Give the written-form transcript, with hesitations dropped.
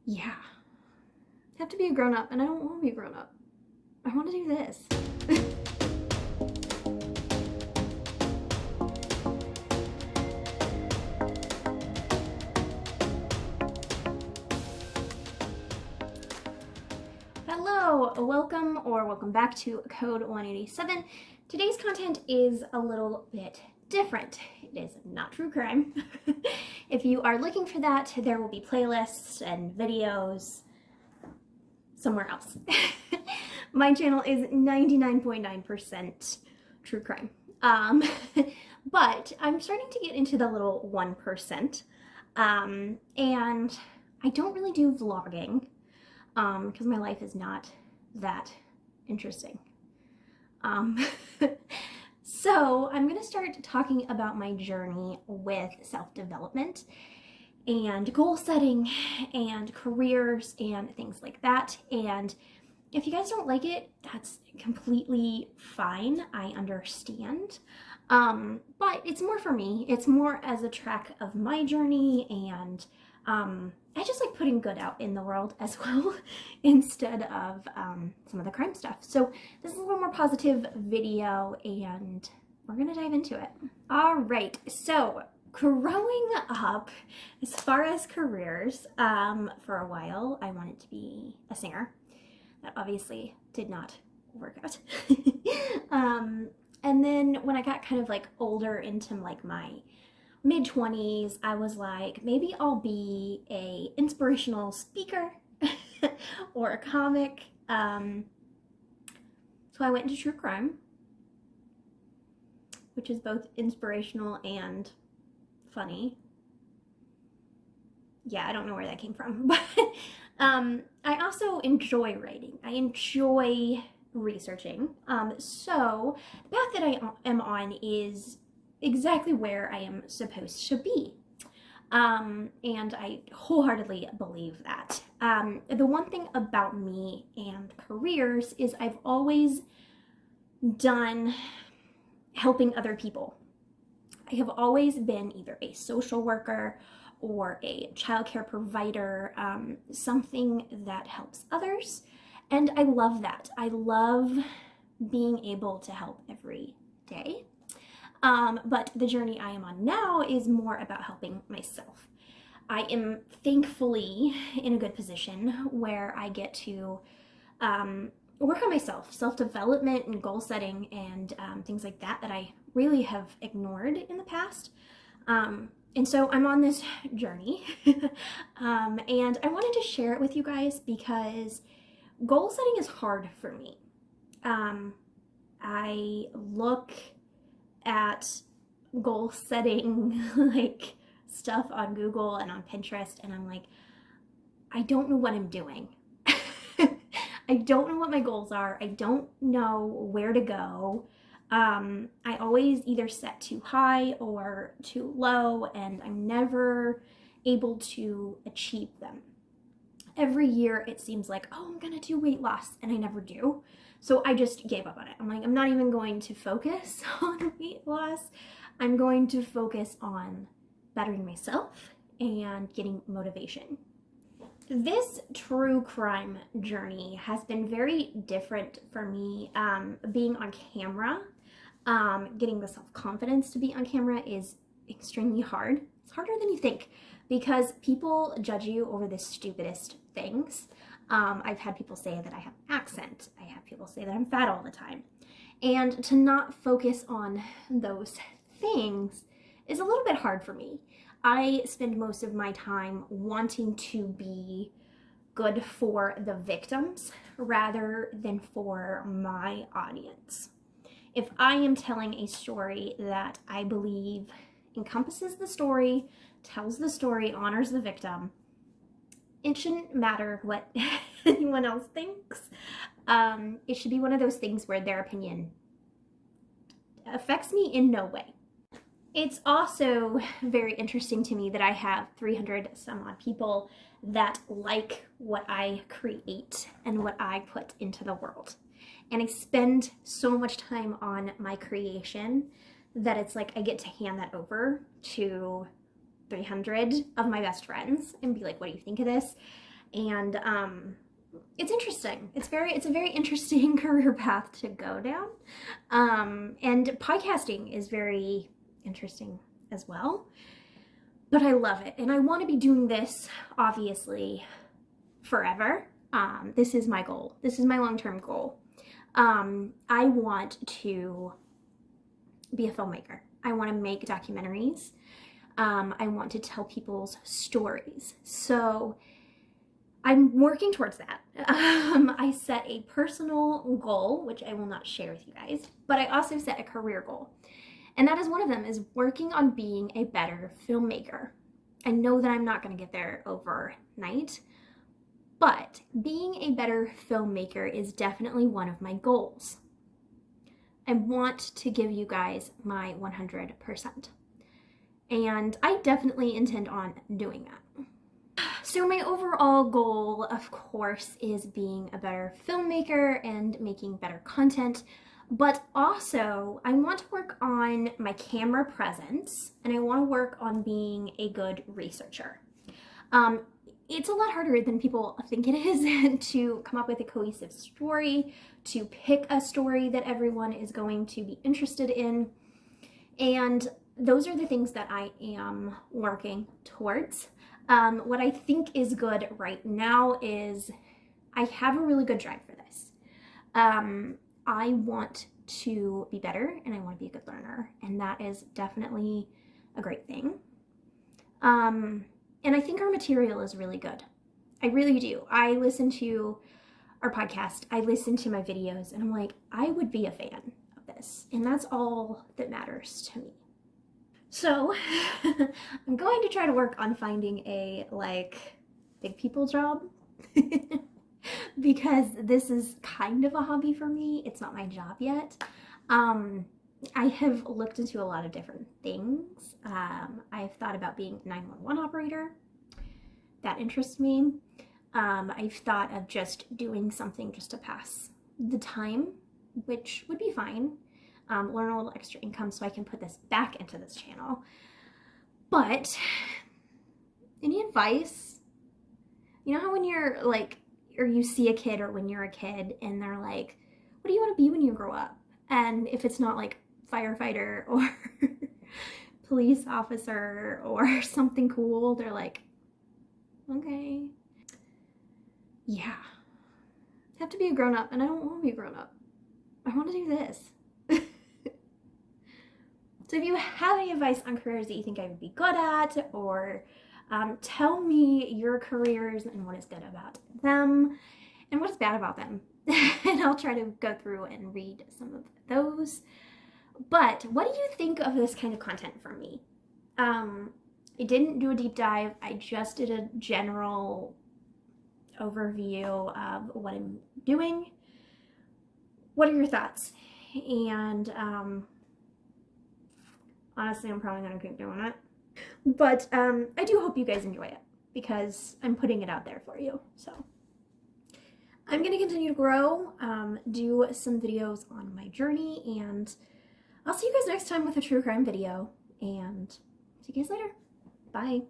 Yeah. I have to be a grown-up, and I don't want to be a grown-up. I want to do this. Hello, welcome back to Code 187. Today's content is a little bit different. It is not true crime. If you are looking for that, there will be playlists and videos somewhere else. My channel is 99.9% true crime. But I'm starting to get into the little 1%. And I don't really do vlogging because my life is not that interesting. So I'm going to start talking about my journey with self-development and goal setting and careers and things like that. And if you guys don't like it, that's completely fine. I understand. But it's more for me. It's more as a track of my journey, and I just like putting good out in the world as well instead of some of the crime stuff. So this is a little more positive video, and we're gonna dive into it. All right, so growing up, as far as careers, for a while I wanted to be a singer. That obviously did not work out. And then when I got kind of like older, into like my mid-20s, I was like, maybe I'll be a inspirational speaker or a comic. So I went into true crime, which is both inspirational and funny. Yeah, I don't know where that came from, but I also enjoy writing. I enjoy researching. So the path that I am on is exactly where I am supposed to be. And I wholeheartedly believe that. The one thing about me and careers is I've always done helping other people. I have always been either a social worker or a childcare provider, something that helps others. And I love that. I love being able to help every day. But the journey I am on now is more about helping myself. I am thankfully in a good position where I get to work on myself, self-development and goal setting and things like that I really have ignored in the past. And so I'm on this journey and I wanted to share it with you guys because goal setting is hard for me. I look at goal setting like stuff on Google and on Pinterest, and I'm like, I don't know what I'm doing. I don't know what my goals are. I don't know where to go. I always either set too high or too low, and I'm never able to achieve them. Every year it seems like, oh, I'm gonna do weight loss, and I never do. So I just gave up on it. I'm like, I'm not even going to focus on weight loss. I'm going to focus on bettering myself and getting motivation. This true crime journey has been very different for me. Being on camera, getting the self-confidence to be on camera is extremely hard. It's harder than you think because people judge you over the stupidest things. I've had people say that I have an accent. I have people say that I'm fat all the time. And to not focus on those things is a little bit hard for me. I spend most of my time wanting to be good for the victims rather than for my audience. If I am telling a story that I believe encompasses the story, tells the story, honors the victim, it shouldn't matter what anyone else thinks. It should be one of those things where their opinion affects me in no way. It's also very interesting to me that I have 300 some odd people that like what I create and what I put into the world. And I spend so much time on my creation that it's like I get to hand that over to 300 of my best friends and be like, what do you think of this? And it's interesting. It's a very interesting career path to go down. And podcasting is very interesting as well. But I love it. And I want to be doing this, obviously, forever. This is my goal. This is my long-term goal. I want to be a filmmaker. I want to make documentaries. I want to tell people's stories. So I'm working towards that. I set a personal goal, which I will not share with you guys, but I also set a career goal. And that is one of them, is working on being a better filmmaker. I know that I'm not going to get there overnight, but being a better filmmaker is definitely one of my goals. I want to give you guys my 100%. And I definitely intend on doing that. So my overall goal, of course, is being a better filmmaker and making better content. But also, I want to work on my camera presence, and I want to work on being a good researcher. It's a lot harder than people think it is to come up with a cohesive story, to pick a story that everyone is going to be interested in. And those are the things that I am working towards. What I think is good right now is I have a really good drive for this. I want to be better and I want to be a good learner, and that is definitely a great thing. And I think our material is really good. I really do. I listen to our podcast, I listen to my videos, and I'm like, I would be a fan of this, and that's all that matters to me. So I'm going to try to work on finding a big people job because this is kind of a hobby for me. It's not my job yet. I have looked into a lot of different things. I've thought about being a 911 operator. That interests me. I've thought of just doing something just to pass the time, which would be fine. Learn a little extra income so I can put this back into this channel. But any advice? You know how when you're like, or you see a kid, or when you're a kid and they're like, what do you want to be when you grow up? And if it's not like firefighter or police officer or something cool, they're like, okay. Yeah. I have to be a grown-up, and I don't want to be a grown-up. I want to do this. So if you have any advice on careers that you think I would be good at, or tell me your careers and what is good about them and what is bad about them. And I'll try to go through and read some of those. But what do you think of this kind of content from me? I didn't do a deep dive. I just did a general overview of what I'm doing. What are your thoughts? And honestly, I'm probably going to keep doing it. But I do hope you guys enjoy it because I'm putting it out there for you. So I'm going to continue to grow, do some videos on my journey, and I'll see you guys next time with a true crime video. And see you guys later. Bye.